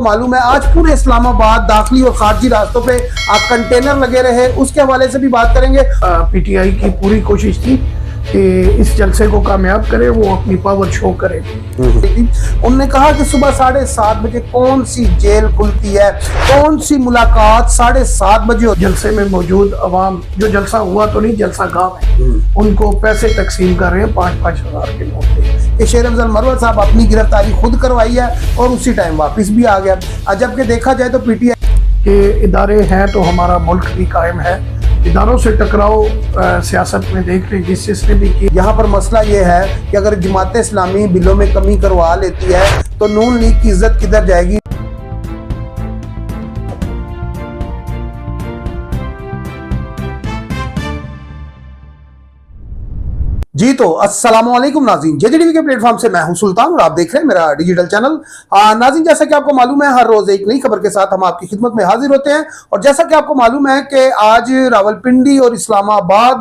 आपको मालूम है आज पूरे इस्लामाबाद दाखिली और खारजी रास्तों पे कंटेनर लगे रहे, उसके हवाले से भी बात करेंगे। पीटीआई की पूरी कोशिश थी कि इस जलसे को कामयाब करे, वो अपनी पावर शो करे। उन्होंने कहा कि सुबह 7:30 बजे कौन सी जेल खुलती है, कौन सी मुलाकात 7:30 बजे। जलसे में मौजूद अवाम, जो जलसा हुआ तो नहीं, जलसा गाँव है, उनको पैसे तकसीम कर रहे हैं 5-5 हज़ार के नोट कि शेर अफजल मरवत साहब अपनी गिरफ्तारी खुद करवाई है और उसी टाइम वापस भी आ गया। जबकि देखा जाए तो पीटीआई के इदारे हैं तो हमारा मुल्क भी कायम है। इदारों से टकराव सियासत में देख रहे जिसने भी की। यहाँ पर मसला ये है कि अगर जमात इस्लामी बिलों में कमी करवा लेती है तो नून लीग की इज्जत किधर जाएगी। जी तो अस्सलामुअलैकुम नाज़रीन, जेजेडीवी के प्लेटफॉर्म से मैं हूं सुल्तान और आप देख रहे हैं मेरा डिजिटल चैनल। नाज़रीन, जैसा कि आपको मालूम है हर रोज एक नई खबर के साथ हम आपकी खिदमत में हाजिर होते हैं। और जैसा कि आपको मालूम है कि आज रावलपिंडी और इस्लामाबाद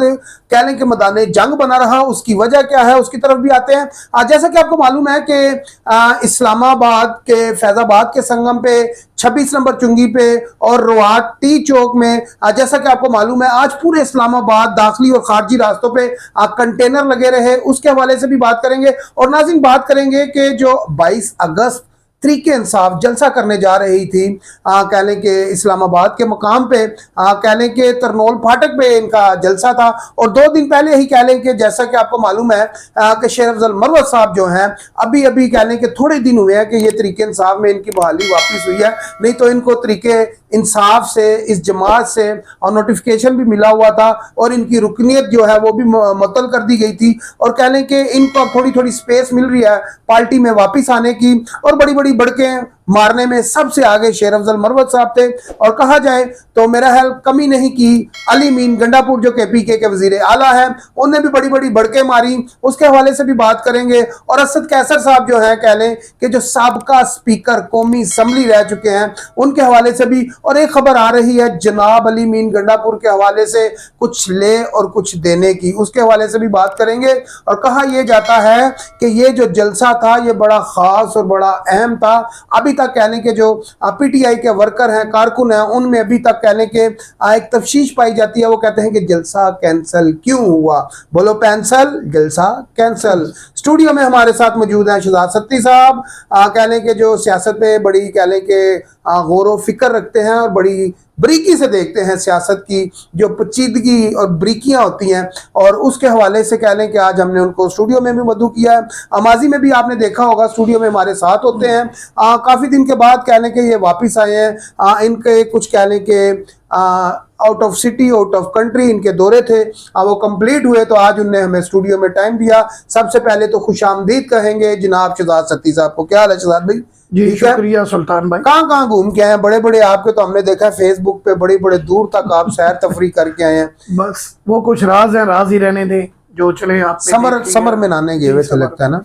कह लें कि मैदान जंग बना रहा, उसकी वजह क्या है उसकी तरफ भी आते हैं। जैसा कि आपको मालूम है कि इस्लामाबाद के फैजाबाद के संगम पे 26 नंबर चुंगी पे और रोहाट टी चौक में जैसा कि आपको मालूम है आज पूरे इस्लामाबाद दाखिली और खारजी रास्तों पे कंटेनर लगे रहे, उसके हवाले से भी बात करेंगे। और नाज़रीन बात करेंगे कि जो 22 अगस्त तरीके इंसाफ जलसा करने जा रही थी कह लें कि इस्लामाबाद के मकाम पे कह लें कि तरनोल फाटक पे इनका जलसा था। और 2 दिन पहले ही कह लें कि जैसा कि आपको मालूम है कि शेर अफजल मरवत साहब जो हैं अभी कह लें कि थोड़े दिन हुए हैं कि ये तरीके इंसाफ में इनकी बहाली वापस हुई है, नहीं तो इनको तरीके इंसाफ से इस जमात से और नोटिफिकेशन भी मिला हुआ था और इनकी रुकनीत जो है वो भी मुअत्तल कर दी गई थी। और कह लें कि इनको थोड़ी थोड़ी स्पेस मिल रही है पार्टी में वापस आने की। और बड़ी बड़ी बड़कें मारने में सबसे आगे शेर अफजल मरवत साहब थे। और कहा जाए तो मेरा ख्याल कमी नहीं की अली मीन गंडापुर जो पीके के वजीर आला हैं, उन्हें भी बड़ी बड़ी बड़कें मारी, उसके हवाले से भी बात करेंगे। और असद कैसर साहब जो हैं कह लें कि जो साबका स्पीकर कौमी असम्बली रह चुके हैं, उनके हवाले से भी। और एक खबर आ रही है जनाब अली मीन गंडापुर के हवाले से कुछ ले और कुछ देने की, उसके हवाले से भी बात करेंगे। और कहा यह जाता है कि ये जो जलसा था ये बड़ा खास और बड़ा अहम था। अभी तक कह लें कि जो पीटीआई के वर्कर हैं, कारकुन हैं, उनमें अभी तक कह लें कि एक तफ्शीश पाई जाती है। वो कहते हैं कि जलसा कैंसिल क्यों हुआ, बोलो पेंसिल जलसा कैंसिल। स्टूडियो में हमारे साथ मौजूद हैं शहजाद सत्ती साहब, कह लें कि जो सियासत पे बड़ी कह लें कि गौर फिक्र रखते हैं और बड़ी बरीकी से देखते हैं सियासत की जो पेचीदगी और बरीकियां होती हैं। और उसके हवाले से कह लें कि आज हमने उनको स्टूडियो में भी मदऊ किया है। माजी में भी आपने देखा होगा स्टूडियो में हमारे साथ होते हैं। काफ़ी दिन के बाद कह लें कि ये वापस आए हैं। इनके कुछ कह लें कि out of city out of country इनके दौरे थे, वो कंप्लीट हुए तो आज उनने हमें स्टूडियो में टाइम दिया। सबसे पहले तो खुशामदीद कहेंगे जनाब शहजाद सत्ती साहब को। क्या हाल है शहजाद भाई? जी शुक्रिया सुल्तान भाई। कहाँ घूम के आए हैं? बड़े बड़े आपके तो हमने देखा है फेसबुक पे बड़े बड़े दूर तक आप सैर तफरी करके आए हैं। बस वो कुछ राज है, राज ही रहने दे जो चले। आप समर में नहाने गए हुए थे लगता है ना?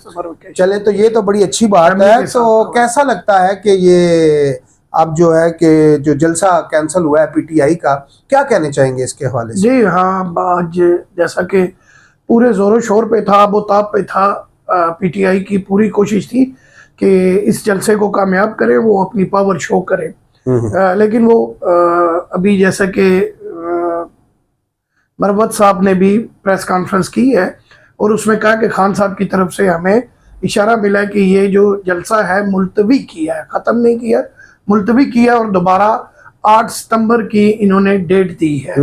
चले तो ये तो बड़ी अच्छी बात है। तो कैसा लगता है कि ये अब जो है कि जो जलसा कैंसिल हुआ है पीटीआई का, क्या कहने चाहेंगे इसके हवाले से? जी हाँ, आज जैसा कि पूरे जोरों शोर पे था, वो ताप पे था, पीटीआई की पूरी कोशिश थी कि इस जलसे को कामयाब करे, वो अपनी पावर शो करे। लेकिन वो अभी जैसा कि मरवत साहब ने भी प्रेस कॉन्फ्रेंस की है और उसमें कहा कि खान साहब की तरफ से हमें इशारा मिला कि ये जो जलसा है मुलतवी किया है, ख़त्म नहीं किया, मुलतवी किया। और दोबारा 8 सितंबर की इन्होंने डेट दी है।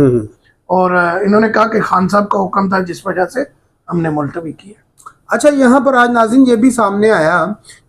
और इन्होंने कहा कि खान साहब का हुक्म था जिस वजह से हमने मुलतवी किया। अच्छा, यहाँ पर आज नाज़रीन ये भी सामने आया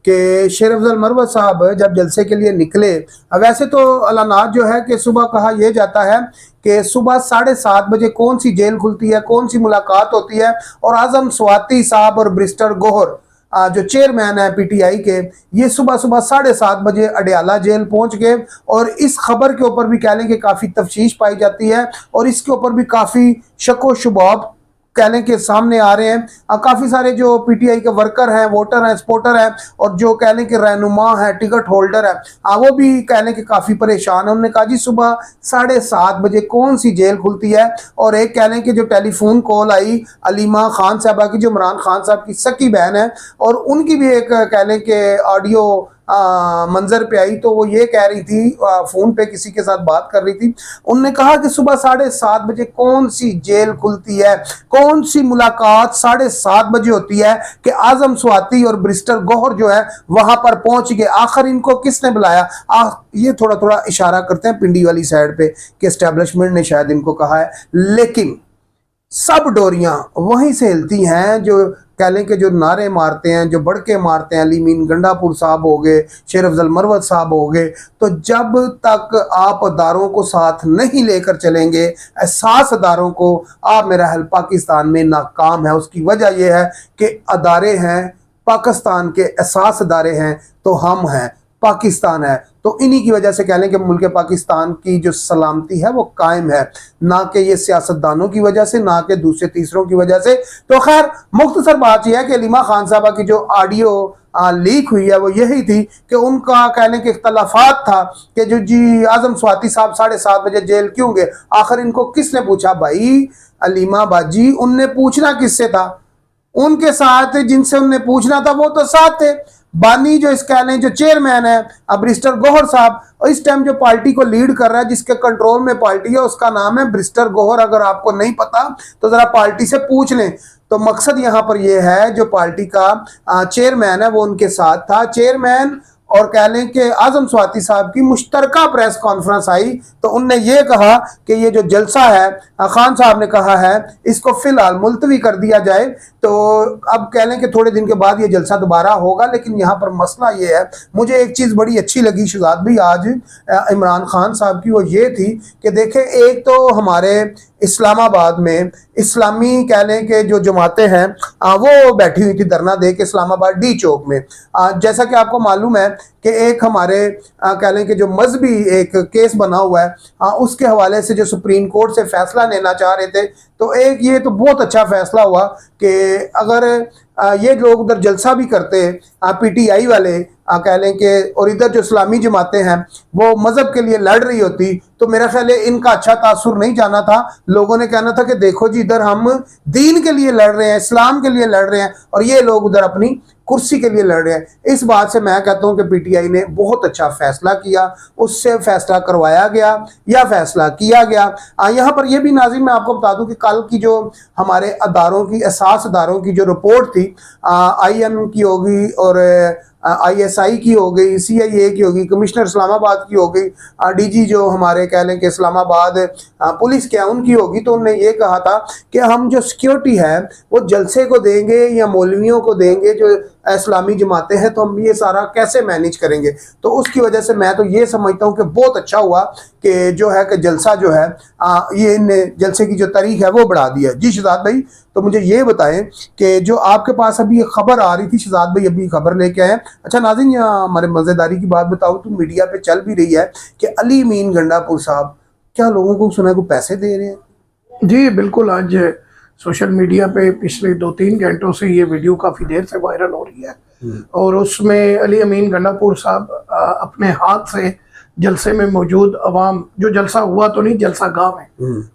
कि शेर अफजल मरवत साहब जब जलसे के लिए निकले, वैसे तो अलानात जो है कि सुबह कहा यह जाता है कि सुबह 7:30 बजे कौन सी जेल खुलती है, कौन सी मुलाकात होती है। और आजम स्वाति साहब और ब्रिस्टर गोहर जो चेयरमैन है पीटीआई के, ये सुबह 7:30 बजे अडयाला जेल पहुंच गए। और इस खबर के ऊपर भी कह लें कि काफ़ी तफ्शीश पाई जाती है और इसके ऊपर भी काफ़ी शक व शुबात कह लें कि सामने आ रहे हैं। काफ़ी सारे जो पीटीआई के वर्कर हैं, वोटर हैं, सपोर्टर हैं और जो कह लें कि रहनुमा है, टिकट होल्डर है, वो भी कह लें कि काफ़ी परेशान है। उन्होंने कहा जी सुबह 7:30 बजे कौन सी जेल खुलती है। और एक कह लें कि जो टेलीफोन कॉल आई अलीमा खान साहबा की, जो इमरान खान साहब की सकी बहन है, और उनकी भी एक कह लें कि ऑडियो मंजर पे आई तो वो ये कह रही थी, फोन पे किसी के साथ बात कर रही थी, उनने कहा कि सुबह 7:30 बजे कौन सी जेल खुलती है, कौन सी मुलाकात 7:30 बजे होती है कि आजम स्वाति और ब्रिस्टर गौहर जो है वहां पर पहुंच गए, आखिर इनको किसने बुलाया। ये थोड़ा थोड़ा इशारा करते हैं पिंडी वाली साइड पे कि एस्टेब्लिशमेंट ने शायद इनको कहा है, लेकिन सब डोरियां वहीं से हिलती हैं जो कह लें कि जो नारे मारते हैं, जो बड़के मारते हैं। अली मीन गंडापुर साहब हो गए, शेर अफजल मरवत साहब हो गए। तो जब तक आप अदारों को साथ नहीं लेकर चलेंगे, एहसास अदारों को, आप मेरा हल पाकिस्तान में नाकाम है। उसकी वजह यह है कि अदारे हैं पाकिस्तान के, एहसास अदारे हैं तो हम हैं, पाकिस्तान है। तो इन्हीं की वजह से कह लें कि मुल्क पाकिस्तान की जो सलामती है वो कायम है, ना कि ये सियासतदानों की वजह से, ना कि दूसरे तीसरों की वजह से। तो खैर मुख्तसर बात यह है कि अलीमा खान साहबा की जो ऑडियो लीक हुई है वो यही थी कि उनका कहने के इख्तलाफात था कि जो जी आजम स्वाति साहब 7:30 बजे जेल क्यों गए, आखिर इनको किसने पूछा। भाई अलीमा बाजी, उनने पूछना किससे था? उनके साथ जिनसे उनने पूछना था वो तो साथ थे। बानी जो इस कह लें जो चेयरमैन है ब्रिस्टर गौहर साहब, और इस टाइम जो पार्टी को लीड कर रहा है, जिसके कंट्रोल में पार्टी है, उसका नाम है ब्रिस्टर गौहर। अगर आपको नहीं पता तो जरा पार्टी से पूछ लें। तो मकसद यहाँ पर यह है, जो पार्टी का चेयरमैन है वो उनके साथ था। चेयरमैन और कह लें कि आजम स्वाति साहब की मुश्तरका प्रेस कॉन्फ्रेंस आई तो उनने ये कहा कि ये जो जलसा है, खान साहब ने कहा है इसको फिलहाल मुलतवी कर दिया जाए। तो अब कह लें कि थोड़े दिन के बाद ये जलसा दोबारा होगा। लेकिन यहाँ पर मसला ये है, मुझे एक चीज़ बड़ी अच्छी लगी शहजाद भाई आज इमरान खान साहब की, वो ये थी कि देखें, एक तो हमारे इस्लामाबाद में इस्लामी कह लें कि जो जमातें हैं वो बैठी हुई थी धरना दे के इस्लामाबाद डी चौक में। जैसा कि आपको मालूम है कि एक हमारे कह लें कि जो मजहबी एक केस बना हुआ है, उसके हवाले से जो सुप्रीम कोर्ट से फैसला लेना चाह रहे थे। तो एक ये तो बहुत अच्छा फैसला हुआ कि अगर ये लोग उधर जलसा भी करते पीटीआई वाले कह लें कि, और इधर जो इस्लामी जमातें हैं वो मज़हब के लिए लड़ रही होती, तो मेरा ख्याल है इनका अच्छा तासुर नहीं जाना था। लोगों ने कहना था कि देखो जी, इधर हम दीन के लिए लड़ रहे हैं, इस्लाम के लिए लड़ रहे हैं, और ये लोग उधर अपनी कुर्सी के लिए लड़ रहे हैं। इस बात से मैं कहता हूं कि पीटीआई ने बहुत अच्छा फैसला किया, उससे फैसला करवाया गया या फैसला किया गया। यहाँ पर यह भी नाज़रीन मैं आपको बता दूं कि कल की जो हमारे अदारों की, एहसास अदारों की जो रिपोर्ट थी, IM की होगी और ISI की हो गई, CIA की होगी, कमिश्नर इस्लामाबाद की हो गई, DG जो हमारे कह लें कि इस्लामाबाद पुलिस क्या उनकी होगी। तो उन्होंने ये कहा था कि हम जो सिक्योरिटी है वो जलसे को देंगे या मौलवियों को देंगे जो इस्लामी जमातें हैं, तो हम ये सारा कैसे मैनेज करेंगे। तो उसकी वजह से मैं तो ये समझता हूँ कि बहुत अच्छा हुआ कि जो है कि जलसा जो है ये जलसे की जो तारीख है वो बढ़ा दी है। जी शहजाद भाई, तो मुझे ये बताएं कि जो आपके पास अभी एक खबर आ रही थी, शहजाद भाई अभी खबर लेके आए। अच्छा नाज़रीन, हमारे मज़ेदारी की बात बताऊँ तो मीडिया पे चल भी रही है कि अली मीन गंडापुर साहब क्या लोगों को सुना को पैसे दे रहे हैं। जी बिल्कुल, आज सोशल मीडिया पे पिछले 2-3 घंटों से ये वीडियो काफ़ी देर से वायरल हो रही है और उसमें अली अमीन गंडापुर साहब अपने हाथ से जलसे में मौजूद अवाम, जो जलसा हुआ तो नहीं, जलसा गाँव है,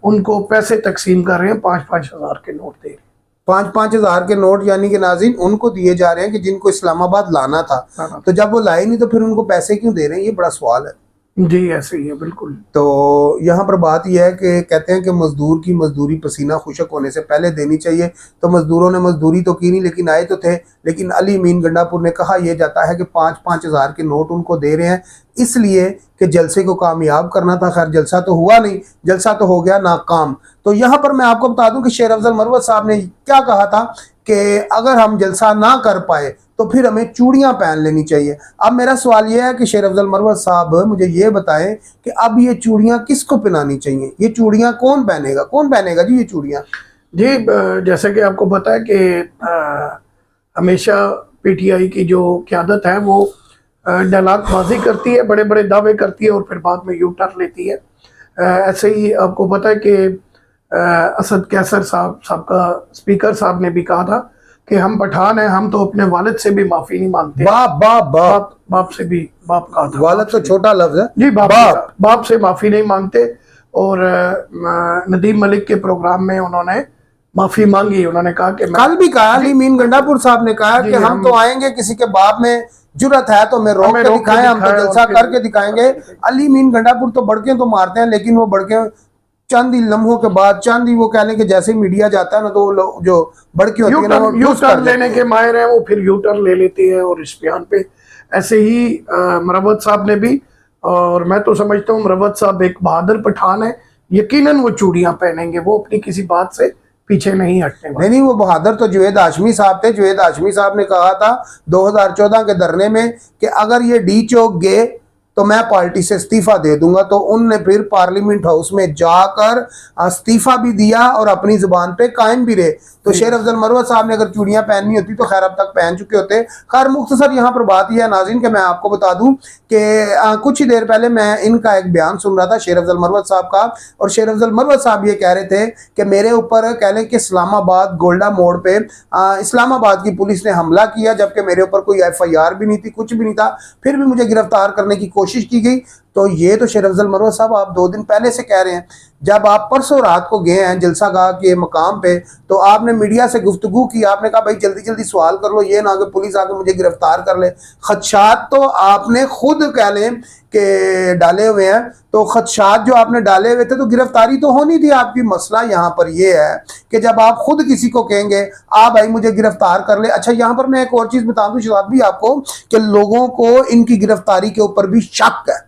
उनको पैसे तकसीम कर रहे हैं। 5-5 हज़ार के नोट दे रहे हैं। 5-5 हज़ार के नोट यानी कि नाज़रीन उनको दिए जा रहे हैं कि जिनको इस्लामाबाद लाना था, तो जब वो लाए नहीं तो फिर उनको पैसे क्यों दे रहे हैं, ये बड़ा सवाल है। जी ऐसे ही है बिल्कुल। तो यहाँ पर बात यह है कि कहते हैं कि मजदूर की मजदूरी पसीना खुशक होने से पहले देनी चाहिए। तो मजदूरों ने मजदूरी तो की नहीं, लेकिन आए तो थे। लेकिन अली मीन गंडापुर ने कहा यह जाता है कि 5-5 हज़ार के नोट उनको दे रहे हैं इसलिए कि जलसे को कामयाब करना था। खैर जलसा तो हुआ नहीं, जलसा तो हो गया नाकाम। तो यहाँ पर मैं आपको बता दूं कि शेर अफजल मरवत साहब ने क्या कहा था कि अगर हम जलसा ना कर पाए तो फिर हमें चूड़ियां पहन लेनी चाहिए। अब मेरा सवाल यह है कि शेर अफजल मरवत साहब मुझे ये बताएं कि अब ये चूड़ियां किसको पहनानी चाहिए, ये चूड़ियां कौन पहनेगा, कौन पहनेगा जी ये चूड़ियां? जी जैसे कि आपको पता है कि हमेशा PTI की जो क़यादत है वो डायलॉगबाजी करती है, बड़े बड़े दावे करती है और फिर बाद में यू टर्न लेती है। ऐसे ही आपको पता है कि असद कैसर साहब का स्पीकर साहब ने भी कहा था कि हम पठान हैं, हम तो अपने वालिद से भी माफ़ी नहीं मांगते। बाप से भी, बाप कहा था, वालिद तो छोटा लफ्ज है जी, बाप से माफ़ी नहीं मांगते। और नदीम मलिक के प्रोग्राम में उन्होंने माफ़ी मांगी। उन्होंने कहा कि कल भी कहा, अली मीन गंडापुर साहब ने कहा कि हम तो आएंगे किसी के बाप में जुर्रत है तो मैं रोक हमें के रोक के दिखाएं, हम तो दिखाएं जलसा और करके फिर दिखाएंगे। अली मीन गंडापुर तो बड़के तो मारते हैं, लेकिन वो बड़के चंद ही लम्हों के बाद, चंद ही वो कह लें कि जैसे ही मीडिया जाता है ना, तो वो लोग जो बड़की होती है ना, वो यू ठूस कर टर्न देते लेने हैं। के माहिर हैं, वो फिर यू टर्न ले लेती है और इस बयान पे ऐसे ही मरवत साहब ने भी। और मैं तो समझता हूँ मरवत साहब एक बहादुर पठान है, यकीनन वो चूड़ियां पहनेंगे, वो अपनी किसी बात से पीछे नहीं हटने वाले। नहीं, वो बहादुर तो जुवेद हाशमी साहब थे। जुवेद हाशमी साहब ने कहा था 2014 के धरने में कि अगर ये डी चौक गए तो मैं पार्टी से इस्तीफा दे दूंगा। तो उनने फिर पार्लियामेंट हाउस में जाकर इस्तीफा भी दिया और अपनी जुबान पे कायम भी रहे। तो शेर अफजल मरवत साहब ने अगर चूड़ियां पहननी होती तो खैर अब तक पहन चुके होते। खैर मुख्तसर यहाँ पर बात यह है नाज़रीन कि मैं आपको बता दूं कि कुछ ही देर पहले मैं इनका एक बयान सुन रहा था शेर अफजल मरवत साहब का, और शेर अफजल मरवत साहब ये कह रहे थे कि मेरे ऊपर कह लें कि इस्लामाबाद गोल्डा मोड़ पे इस्लामाबाद की पुलिस ने हमला किया, जबकि मेरे ऊपर कोई FIR भी नहीं थी, कुछ भी नहीं था, फिर भी मुझे गिरफ्तार करने की कोशिश की गई। तो ये तो शेर अफजल मरवत साहब आप 2 दिन पहले से कह रहे हैं। जब आप परसों रात को गए हैं जलसा गाह के मकाम पे, तो आपने मीडिया से गुफ्तगू की, आपने कहा भाई जल्दी जल्दी सवाल कर लो, ये ना कि पुलिस आके मुझे गिरफ्तार कर ले। खदशात तो आपने खुद कह लें कि डाले हुए हैं। तो खदशात जो आपने डाले हुए थे तो गिरफ्तारी तो होनी थी आपकी। मसला यहाँ पर यह है कि जब आप खुद किसी को कहेंगे आ भाई मुझे गिरफ्तार कर ले। अच्छा, यहाँ पर मैं एक और चीज बता दूं शहजाद भी आपको कि लोगों को इनकी गिरफ्तारी के ऊपर भी शक है।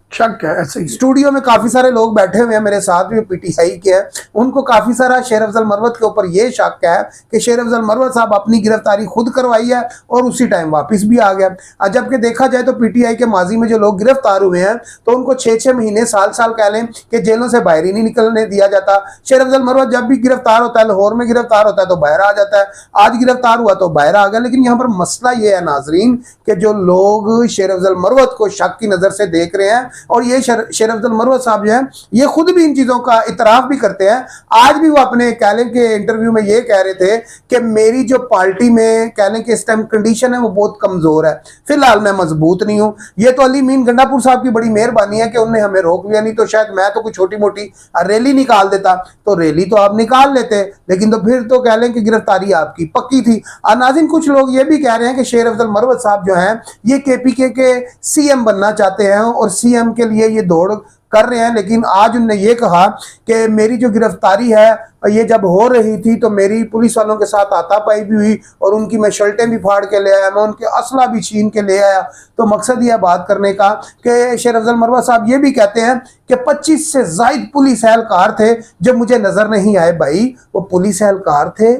ऐसे ही स्टूडियो में काफी सारे लोग बैठे हुए हैं मेरे साथ भी, PTI के हैं, उनको काफी सारा शेर अफजल मरवत के ऊपर यह शक है कि शेर अफजल मरवत साहब अपनी गिरफ्तारी खुद करवाई है और उसी टाइम वापस भी आ गया। जबकि देखा जाए तो PTI के माजी में जो लोग गिरफ्तार हुए हैं तो उनको 6-6 महीने साल कह लें कि जेलों से बाहर ही नहीं निकलने दिया जाता। शेर अफजल मरवत जब भी गिरफ्तार होता है, लाहौर में गिरफ्तार होता है तो बाहर आ जाता है, आज गिरफ्तार हुआ तो बाहर आ गया। लेकिन यहाँ पर मसला यह है नाजरीन कि जो लोग शेर अफजल मरवत को शक की नजर से देख रहे हैं, और ये शेर अफजल मरवत साहब जो है ये खुद भी इन चीजों का इतराफ भी करते हैं। आज भी वो अपने कह लें के इंटरव्यू में ये कह रहे थे कि मेरी जो पार्टी में कह लें कि इस टाइम कंडीशन है वो बहुत कमजोर है, फिलहाल मैं मजबूत नहीं हूं। ये तो अली मीन गंडापुर साहब की बड़ी मेहरबानी है कि उन्होंने हमें रोक लिया, नहीं तो शायद मैं तो कोई छोटी मोटी रैली निकाल देता। तो रैली तो आप निकाल लेते, लेकिन तो फिर तो कह लें कि गिरफ्तारी आपकी पक्की थी। नाज़रीन, कुछ लोग ये भी कह रहे हैं कि शेर अफजल मरवत साहब जो हैं ये KPK के CM बनना चाहते हैं और CM के लिए ये दौड़ कर रहे हैं। लेकिन आज उन्होंने ये कहा कि मेरी जो गिरफ्तारी है ये जब हो रही थी तो मेरी पुलिस वालों के साथ हाथापाई भी हुई और उनकी मैं शर्टें भी फाड़ के ले आया, मैं उनके असला भी छीन के ले आया। तो मकसद यह बात करने का कि शेर अफजल मरवत साहब ये भी कहते हैं कि 25 से ज़ायद पुलिस एहलकार थे जो मुझे नजर नहीं आए। भाई वो पुलिस एहलकार थे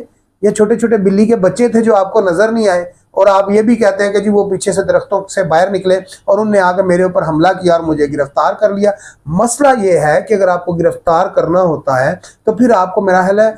या छोटे छोटे बिल्ली के बच्चे थे जो आपको नजर नहीं आए? और आप ये भी कहते हैं कि जी वो पीछे से दरख्तों से बाहर निकले और उनने आकर मेरे ऊपर हमला किया और मुझे गिरफ्तार कर लिया। मसला ये है कि अगर आपको गिरफ्तार करना होता है तो फिर आपको मेरा ख्याल है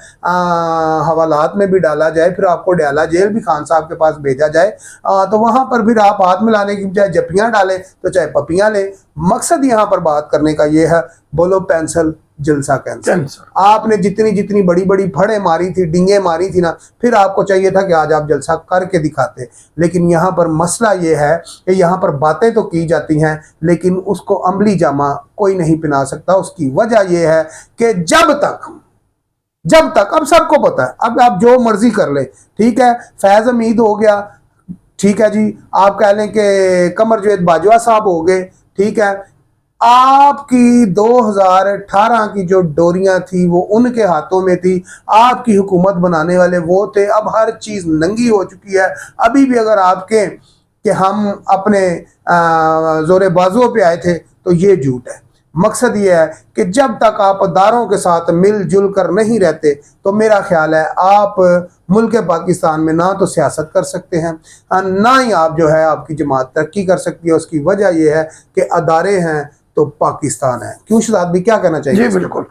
हवालात में भी डाला जाए, फिर आपको डयाला जेल भी खान साहब के पास भेजा जाए, तो वहां पर फिर आप हाथ मिलाने की बजाय जपियां डालें तो चाहे पपियां लें। मकसद यहाँ पर बात करने का ये है, बोलो पेंसिल जलसा कैंसर। आपने जितनी जितनी बड़ी बड़ी फड़े मारी थी, डिंगे मारी थी ना, फिर आपको चाहिए था कि आज आप जलसा करके दिखाते। लेकिन यहाँ पर मसला ये है कि यहाँ पर बातें तो की जाती हैं लेकिन उसको अमली जामा कोई नहीं पहना सकता। उसकी वजह यह है कि जब तक अब सबको पता है, अब आप जो मर्जी कर ले, ठीक है, फैज हमीद हो गया, ठीक है जी, आप कह लें कि कमर जावेद बाजवा साहब हो गए, ठीक है, आपकी 2018 की जो डोरियां थी वो उनके हाथों में थी, आपकी हुकूमत बनाने वाले वो थे। अब हर चीज नंगी हो चुकी है। अभी भी अगर आपके कि हम अपने जोरे बाजुओं पे आए थे तो ये झूठ है। मकसद ये है कि जब तक आप अदारों के साथ मिलजुल कर नहीं रहते तो मेरा ख्याल है आप मुल्क पाकिस्तान में ना तो सियासत कर सकते हैं, ना ही आप जो है आपकी जमात तरक्की कर सकती है। उसकी वजह यह है कि अदारे हैं तो पाकिस्तान है। क्यों शहजाद भी क्या कहना चाहिए? जी बिल्कुल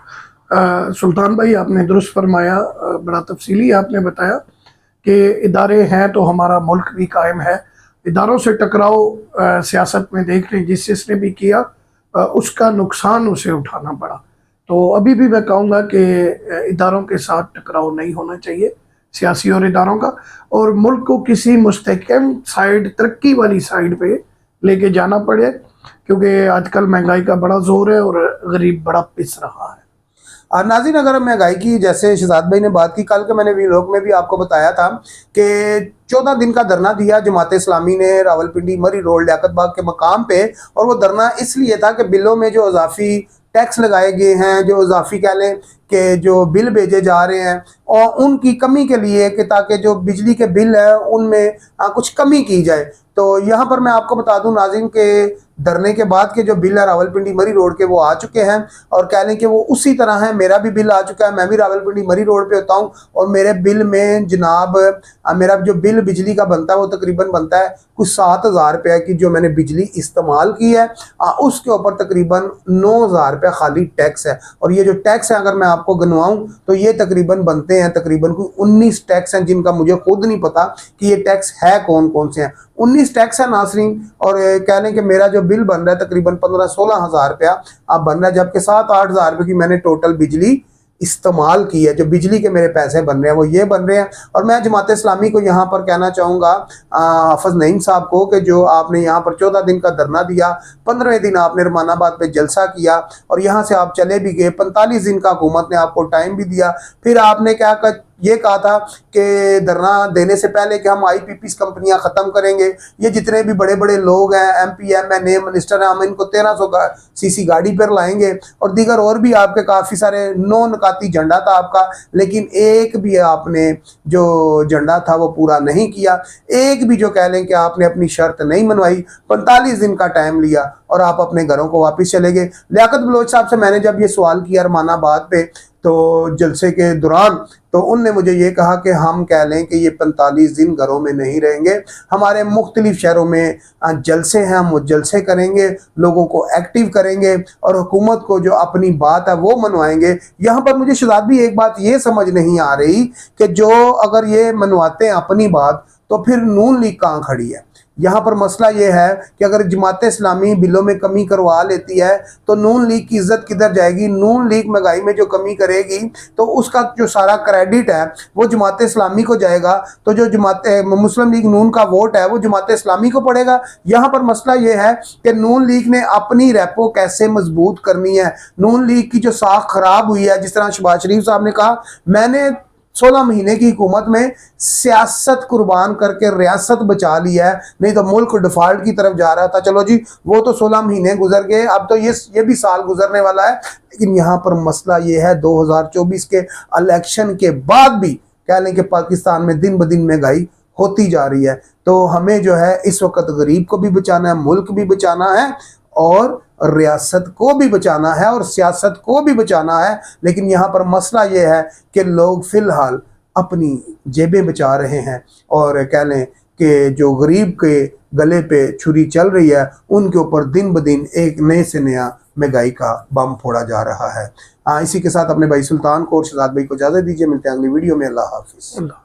सुल्तान भाई, आपने दुरुस्त फरमाया, बड़ा तफसीली आपने बताया कि इदारे हैं तो हमारा मुल्क भी कायम है। इदारों से टकराव सियासत में देख लें, जिसने भी किया उसका नुकसान उसे उठाना पड़ा। तो अभी भी मैं कहूँगा कि इदारों के साथ टकराव नहीं होना चाहिए, सियासी और इदारों का, और मुल्क को किसी मुस्तहकम साइड, तरक्की वाली साइड पे लेके जाना पड़े, क्योंकि आजकल महंगाई का बड़ा जोर है और गरीब बड़ा पिस रहा है। नाज़रीन, अगर महंगाई की जैसे शहजाद भाई ने बात की, कल के मैंने व्लॉग में भी आपको बताया था कि 14 दिन का धरना दिया जमात इस्लामी ने रावलपिंडी मरी रोड लियाकत बाग के मकाम पे। और वो धरना इसलिए था कि बिलों में जो इजाफी टैक्स लगाए गए हैं, जो इजाफी कह लें कि जो बिल भेजे जा रहे हैं, और उनकी कमी के लिए कि ताकि जो बिजली के बिल है उनमें कुछ कमी की जाए। तो यहाँ पर मैं आपको बता दूं नाज़रीन के धरने के बाद के जो बिल है रावलपिंडी मरी रोड के वो आ चुके हैं, और कह लें कि वो उसी तरह है। मेरा भी बिल आ चुका है, मैं भी रावलपिंडी मरी रोड पे होता हूँ, और मेरे बिल में जनाब मेरा जो बिल बिजली का बनता है वो तकरीबन बनता है कुछ 7,000 रुपये की जो मैंने बिजली इस्तेमाल की है। उसके ऊपर तकरीबन 9,000 रुपये खाली टैक्स है। और ये जो टैक्स है अगर मैं आपको गिनवाऊँ तो ये तकरीबन बनते हैं तकरीबन कोई 19 टैक्स हैं, जिनका मुझे खुद नहीं पता कि ये टैक्स है कौन कौन से हैं। 19 टैक्स है नासरीन। और कह लें कि मेरा जो बिल बन रहा है तकरीबन 15-16 हज़ार रुपया अब बन रहा है, जबकि 7-8 हज़ार रुपये की मैंने टोटल बिजली इस्तेमाल की है। जो बिजली के मेरे पैसे बन रहे हैं वो ये बन रहे हैं। और मैं जमात इस्लामी को यहाँ पर कहना चाहूँगा, हाफिज नईम साहब को, कि जो आपने यहाँ पर 14 दिन का धरना दिया, 15वें दिन आपने रमानाबाद पे जलसा किया और यहाँ से आप चले भी गए, 45 दिन का हुकूमत ने आपको टाइम भी दिया। फिर आपने क्या ये कहा था कि धरना देने से पहले कि हम IPPs कंपनियां ख़त्म करेंगे, ये जितने भी बड़े बड़े लोग हैं, MP MNA मिनिस्टर हैं, हम इनको 1300 सीसी गाड़ी पर लाएंगे। और दीगर और भी आपके काफ़ी सारे 9 नकाती झंडा था आपका, लेकिन एक भी आपने जो झंडा था वो पूरा नहीं किया। एक भी जो कह लें कि आपने अपनी शर्त नहीं मनवाई। 45 दिन का टाइम लिया और आप अपने घरों को वापस चले गए। लियाकत बलोच साहब से मैंने जब ये सवाल किया रमानाबाद पे तो जलसे के दौरान, तो उनने मुझे ये कहा कि हम कह लें कि ये 45 दिन घरों में नहीं रहेंगे, हमारे मुख्तलिफ शहरों में जलसे हैं, हम वो जलसे करेंगे, लोगों को एक्टिव करेंगे और हुकूमत को जो अपनी बात है वो मनवाएंगे। यहाँ पर मुझे शहजाद भी एक बात ये समझ नहीं आ रही कि जो अगर ये मनवाते हैं अपनी बात तो फिर नून लीग कहाँ खड़ी है। यहाँ पर मसला ये है कि अगर जमात इस्लामी बिलों में कमी करवा लेती है तो नून लीग की इज्जत किधर जाएगी। नून लीग महंगाई में जो कमी करेगी तो उसका जो सारा क्रेडिट है वो जमात इस्लामी को जाएगा, तो जो जमात मुस्लिम लीग नून का वोट है वो जमात इस्लामी को पड़ेगा। यहाँ पर मसला ये है कि नून लीग ने अपनी रेपो कैसे मजबूत करनी है। नून लीग की जो साख खराब हुई है, जिस तरह शहबाज शरीफ साहब ने कहा, मैंने 16 महीने की हुकूमत में सियासत कुर्बान करके रियासत बचा ली है, नहीं तो मुल्क डिफॉल्ट की तरफ जा रहा था। चलो जी, वो तो 16 महीने गुजर गए, अब तो ये भी साल गुजरने वाला है। लेकिन यहाँ पर मसला ये है 2024 के इलेक्शन के बाद भी कह लें कि पाकिस्तान में दिन ब दिन महंगाई होती जा रही है। तो हमें जो है इस वक्त गरीब को भी बचाना है, मुल्क भी बचाना है और रियासत को भी बचाना है और सियासत को भी बचाना है। लेकिन यहाँ पर मसला ये है कि लोग फिलहाल अपनी जेबें बचा रहे हैं और कह लें कि जो गरीब के गले पे छुरी चल रही है उनके ऊपर दिन ब दिन एक नए से नया महंगाई का बम फोड़ा जा रहा है। इसी के साथ अपने भाई सुल्तान को और शहजाद भाई को इजाज़त दीजिए। मिलते हैं अगली वीडियो में। अल्लाह हाफिज़।